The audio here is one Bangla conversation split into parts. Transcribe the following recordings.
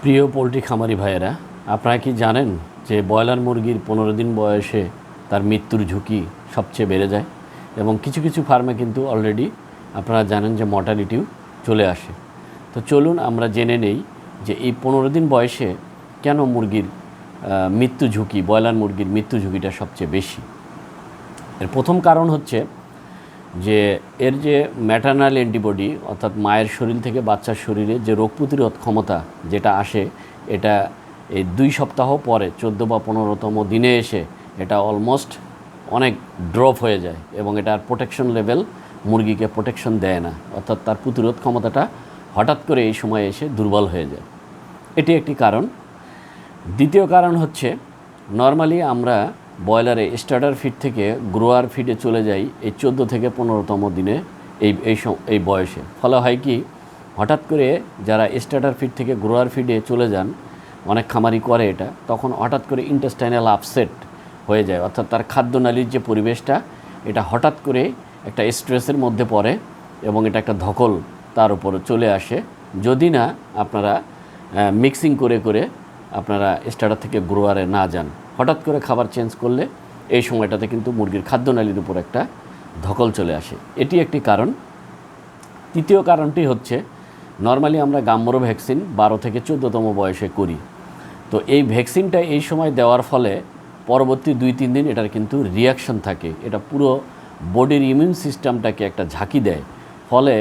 প্রিয় পোলট্রি খামারি ভাইয়েরা, আপনারা কি জানেন যে ব্রয়লার মুরগির 15 দিন বয়সে তার মৃত্যুর ঝুঁকি সবচেয়ে বেড়ে যায় এবং কিছু কিছু ফার্মে কিন্তু অলরেডি আপনারা জানেন যে মর্টালিটিও চলে আসে। তো চলুন আমরা জেনে নেই যে এই 15 দিন বয়সে কেন মুরগির মৃত্যু ঝুঁকি, ব্রয়লার মুরগির মৃত্যু ঝুঁকিটা সবচেয়ে বেশি। এর প্রথম কারণ হচ্ছে যে এর যে ম্যাটারনাল অ্যান্টিবডি, অর্থাৎ মায়ের শরীর থেকে বাচ্চার শরীরে যে রোগ প্রতিরোধ ক্ষমতা যেটা আসে, এটা এই 2 সপ্তাহ পরে 14 বা 15তম দিনে এসে এটা অলমোস্ট অনেক ড্রপ হয়ে যায় এবং এটার প্রোটেকশন লেভেল মুরগিকে প্রোটেকশন দেয় না, অর্থাৎ তার প্রতিরোধ ক্ষমতাটা হঠাৎ করে এই সময় এসে দুর্বল হয়ে যায়। এটি একটি কারণ। দ্বিতীয় কারণ হচ্ছে নর্মালি আমরা ব্রয়লারে স্টার্টার ফিড থেকে গ্রোয়ার ফিডে চলে যাই এই 14 থেকে 15তম দিনে এই বয়সে। ফলে হয় কি, হঠাৎ করে যারা স্টার্টার ফিড থেকে গ্রোয়ার ফিডে চলে যান, অনেক খামারি করে এটা, তখন হঠাৎ করে ইন্টেস্টাইনাল আপসেট হয়ে যায়, অর্থাৎ তার খাদ্যনালীর যে পরিবেশটা এটা হঠাৎ করে একটা স্ট্রেসের মধ্যে পড়ে এবং এটা একটা ধকল তার উপরে চলে আসে, যদি না আপনারা মিক্সিং করে করে আপনারা স্টার্টার থেকে গ্রোয়ারে না যান। হঠাৎ করে খাবার চেঞ্জ করলে এই সময়টাতে কিন্তু মুরগির খাদ্যনালীর উপর একটা ধকল চলে আসে, এটি একটি কারণ। তৃতীয় কারণটি হচ্ছে নর্মালি আমরা গাম্বরো ভ্যাকসিন 12 থেকে 14তম বয়সে করি। তো এই ভ্যাকসিনটা এই সময় দেওয়ার ফলে পরবর্তী 2-3 দিন এটার কিন্তু রিয়াকশন থাকে, এটা পুরো বডির ইমিউন সিস্টেমটাকে একটা ঝাঁকি দেয়। ফলে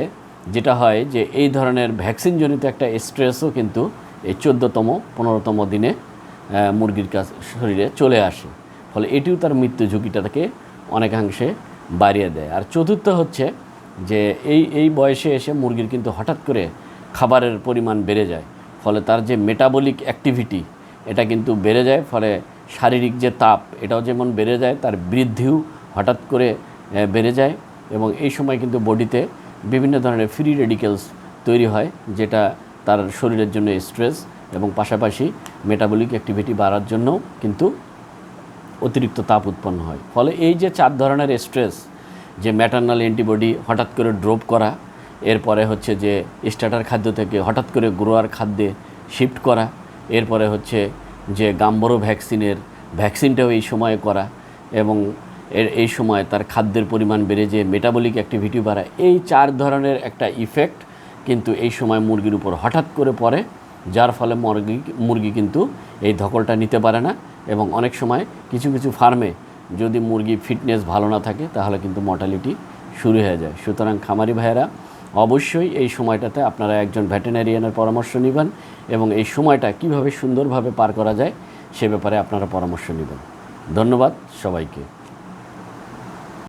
যেটা হয় যে এই ধরনের ভ্যাকসিনজনিত একটা স্ট্রেসও কিন্তু এই 14তম 15তম দিনে মুরগির শরীরে চলে আসে। ফলে এটিও তার মৃত্যু ঝুঁকিটাকে অনেকাংশে বাড়িয়ে দেয়। আর চতুর্থ হচ্ছে যে এই বয়সে এসে মুরগির কিন্তু হঠাৎ করে খাবারের পরিমাণ বেড়ে যায়, ফলে তার যে মেটাবলিক অ্যাক্টিভিটি এটা কিন্তু বেড়ে যায়, ফলে শারীরিক যে তাপ এটাও যেমন বেড়ে যায়, তার বৃদ্ধিও হঠাৎ করে বেড়ে যায় এবং এই সময় কিন্তু বডিতে বিভিন্ন ধরনের ফ্রি রেডিক্যালস তৈরি হয়, যেটা তার শরীরের জন্য স্ট্রেস এবং পাশাপাশি মেটাবলিক অ্যাক্টিভিটি বাড়ার জন্য কিন্তু অতিরিক্ত তাপ উৎপন্ন হয়। ফলে এই যে 4 ধরনের স্ট্রেস, যে ম্যাটারনাল অ্যান্টিবডি হঠাৎ করে ড্রপ করা, এরপরে হচ্ছে যে স্টার্টার খাদ্য থেকে হঠাৎ করে গ্রোয়ার খাদ্যে শিফট করা, এরপরে হচ্ছে যে গাম্বরো ভ্যাকসিনটাও এই সময়ে করা এবং এই সময় তার খাদ্যের পরিমাণ বেড়ে যে মেটাবলিক অ্যাক্টিভিটি বাড়ায়, এই 4 ধরনের একটা ইফেক্ট কিন্তু এই সময় মুরগির উপর হঠাৎ করে পড়ে, যার ফলে মুরগি কিন্তু এই ধকলটা নিতে পারে না এবং অনেক সময় কিছু কিছু ফার্মে যদি মুরগি ফিটনেস ভালো না থাকে তাহলে কিন্তু মর্টালিটি শুরু হয়ে যায়। সুতরাং খামারি ভাইয়েরা অবশ্যই এই সময়টাতে আপনারা একজন ভেটেরিনারিয়ানের পরামর্শ নেবেন এবং এই সময়টা কিভাবে সুন্দরভাবে পার করা যায় সে ব্যাপারে আপনারা পরামর্শ নেবেন। ধন্যবাদ সবাইকে।